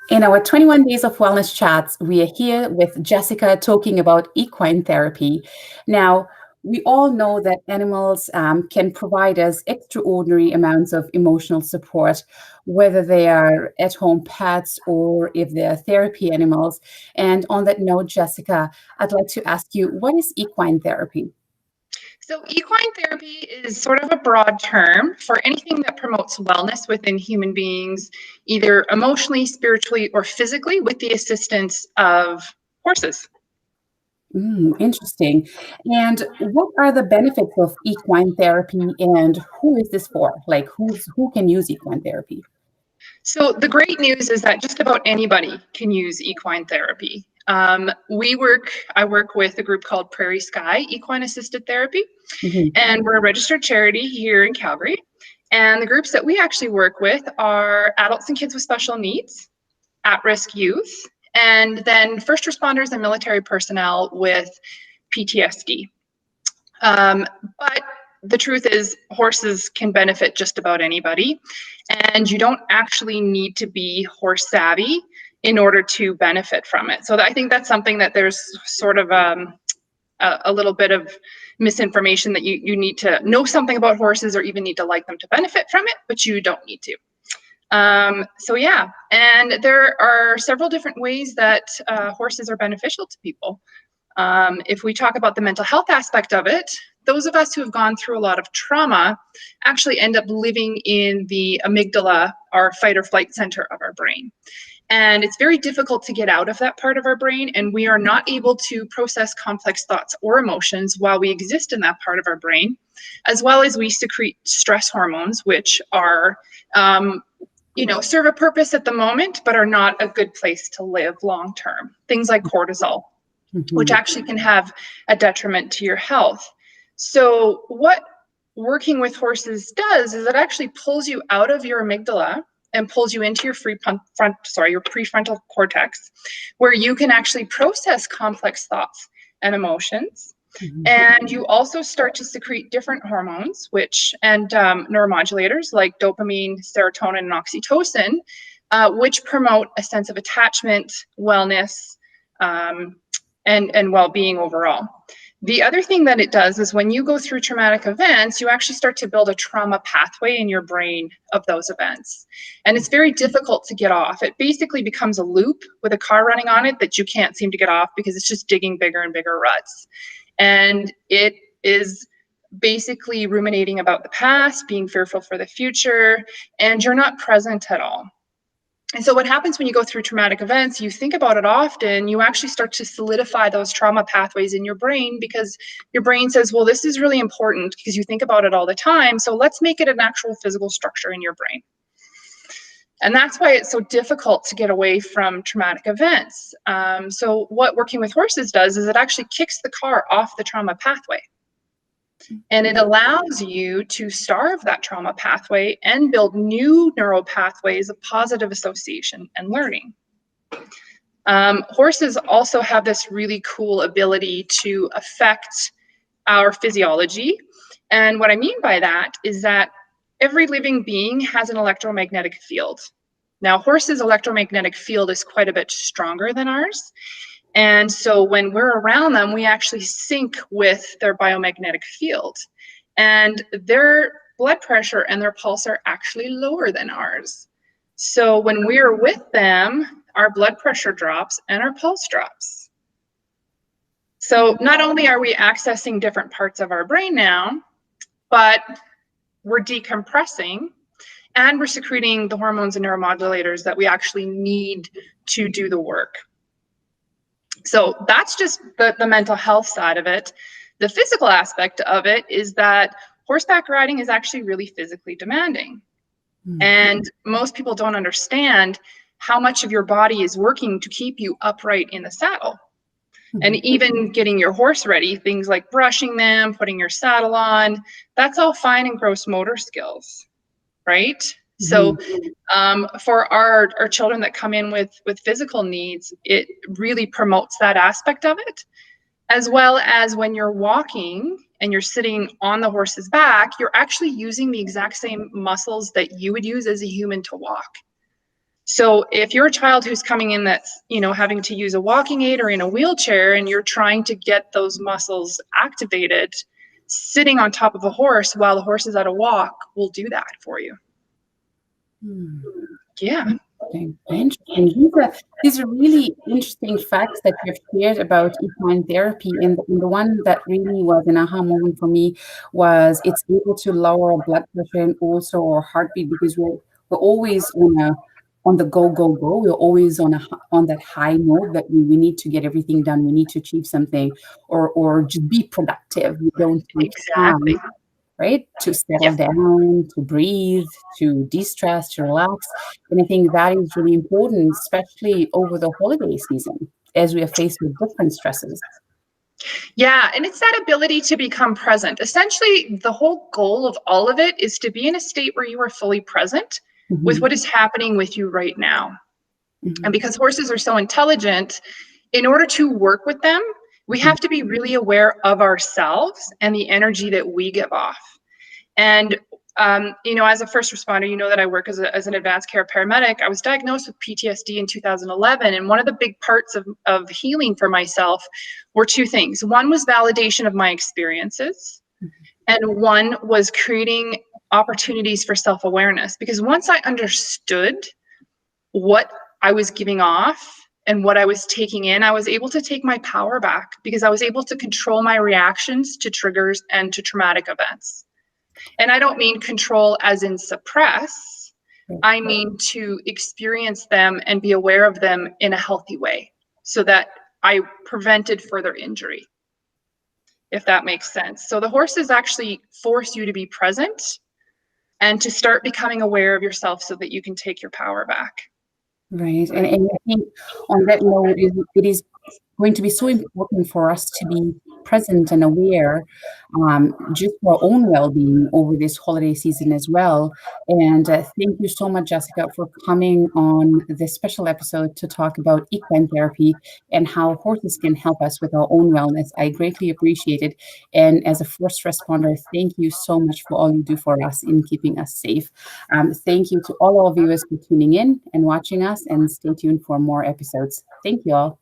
In our 21 Days of Wellness chats, we are here with Jessica talking about equine therapy. Now, we all know that animals can provide us extraordinary amounts of emotional support, whether they are at home pets or if they're therapy animals. And on that note, Jessica, I'd like to ask you, what is equine therapy? So equine therapy is sort of a broad term for anything that promotes wellness within human beings, either emotionally, spiritually, or physically, with the assistance of horses. Interesting. And what are the benefits of equine therapy and who is this for? Like who can use equine therapy? So the great news is that just about anybody can use equine therapy. I work with a group called Prairie Sky Equine Assisted Therapy, Mhm. and we're a registered charity here in Calgary. And the groups that we actually work with are adults and kids with special needs, at-risk youth, and then first responders and military personnel with PTSD. But the truth is, horses can benefit just about anybody, and you don't actually need to be horse savvy in order to benefit from it. So I think that's something that there's sort of a little bit of misinformation that you need to know something about horses or even need to like them to benefit from it, but you don't need to. So yeah, and there are several different ways that horses are beneficial to people. If we talk about the mental health aspect of it, those of us who have gone through a lot of trauma actually end up living in the amygdala, our fight or flight center of our brain. And it's very difficult to get out of that part of our brain, and we are not able to process complex thoughts or emotions while we exist in that part of our brain, as well as we secrete stress hormones, which are serve a purpose at the moment, but are not a good place to live long term. Things like cortisol, which Mhm. actually can have a detriment to your health. So what working with horses does is it actually pulls you out of your amygdala and pulls you into your your prefrontal cortex, where you can actually process complex thoughts and emotions. Mhm. And you also start to secrete different hormones, and neuromodulators like dopamine, serotonin, and oxytocin, which promote a sense of attachment, wellness, and well-being overall. The other thing that it does is when you go through traumatic events, you actually start to build a trauma pathway in your brain of those events. And it's very difficult to get off. It basically becomes a loop with a car running on it that you can't seem to get off because it's just digging bigger and bigger ruts. And it is basically ruminating about the past, being fearful for the future, and you're not present at all. And so what happens when you go through traumatic events, you think about it often, you actually start to solidify those trauma pathways in your brain because your brain says, well, this is really important because you think about it all the time. So let's make it an actual physical structure in your brain. And that's why it's so difficult to get away from traumatic events. So what working with horses does is it actually kicks the car off the trauma pathway. And it allows you to starve that trauma pathway and build new neural pathways of positive association and learning. Horses also have this really cool ability to affect our physiology. And what I mean by that is that every living being has an electromagnetic field. Now, horses' electromagnetic field is quite a bit stronger than ours. And so when we're around them, we actually sync with their biomagnetic field. And their blood pressure and their pulse are actually lower than ours. So when we're with them, our blood pressure drops and our pulse drops. So not only are we accessing different parts of our brain now, but we're decompressing and we're secreting the hormones and neuromodulators that we actually need to do the work. So that's just the mental health side of it. The physical aspect of it is that horseback riding is actually really physically demanding. And most people don't understand how much of your body is working to keep you upright in the saddle. And even getting your horse ready, things like brushing them, putting your saddle on, that's all fine and gross motor skills, right? So for our children that come in with physical needs, it really promotes that aspect of it, as well as when you're walking and you're sitting on the horse's back, you're actually using the exact same muscles that you would use as a human to walk. So if you're a child who's coming in that's, having to use a walking aid or in a wheelchair, and you're trying to get those muscles activated, sitting on top of a horse while the horse is at a walk will do that for you. Yeah. Interesting. These are really interesting facts that you've shared about equine therapy. And the one that really was an aha moment for me was it's able to lower our blood pressure and also our heartbeat, because we're always on the go. We're always on that high note that we need to get everything done. We need to achieve something or just be productive. We don't take Exactly. time, right? To settle Yeah. down, to breathe, to de-stress, to relax. And I think that is really important, especially over the holiday season, as we are faced with different stresses. Yeah, and it's that ability to become present. Essentially, the whole goal of all of it is to be in a state where you are fully present with what is happening with you right now. And because horses are so intelligent, in order to work with them, we have to be really aware of ourselves and the energy that we give off. And as a first responder, that I work as an advanced care paramedic. I was diagnosed with PTSD in 2011. And one of the big parts of healing for myself were two things. One was validation of my experiences, and one was creating opportunities for self-awareness. Because once I understood what I was giving off and what I was taking in, I was able to take my power back, because I was able to control my reactions to triggers and to traumatic events. And I don't mean control as in suppress. I mean to experience them and be aware of them in a healthy way, so that I prevented further injury, if that makes sense. So the horses actually force you to be present and to start becoming aware of yourself so that you can take your power back. Right. And I think on that note, it is going to be so important for us to be present and aware, just for our own well-being over this holiday season as well. And thank you so much, Jessica, for coming on this special episode to talk about equine therapy and how horses can help us with our own wellness. I greatly appreciate it. And as a first responder, thank you so much for all you do for us in keeping us safe. Thank you to all our viewers for tuning in and watching us, and stay tuned for more episodes. Thank you all.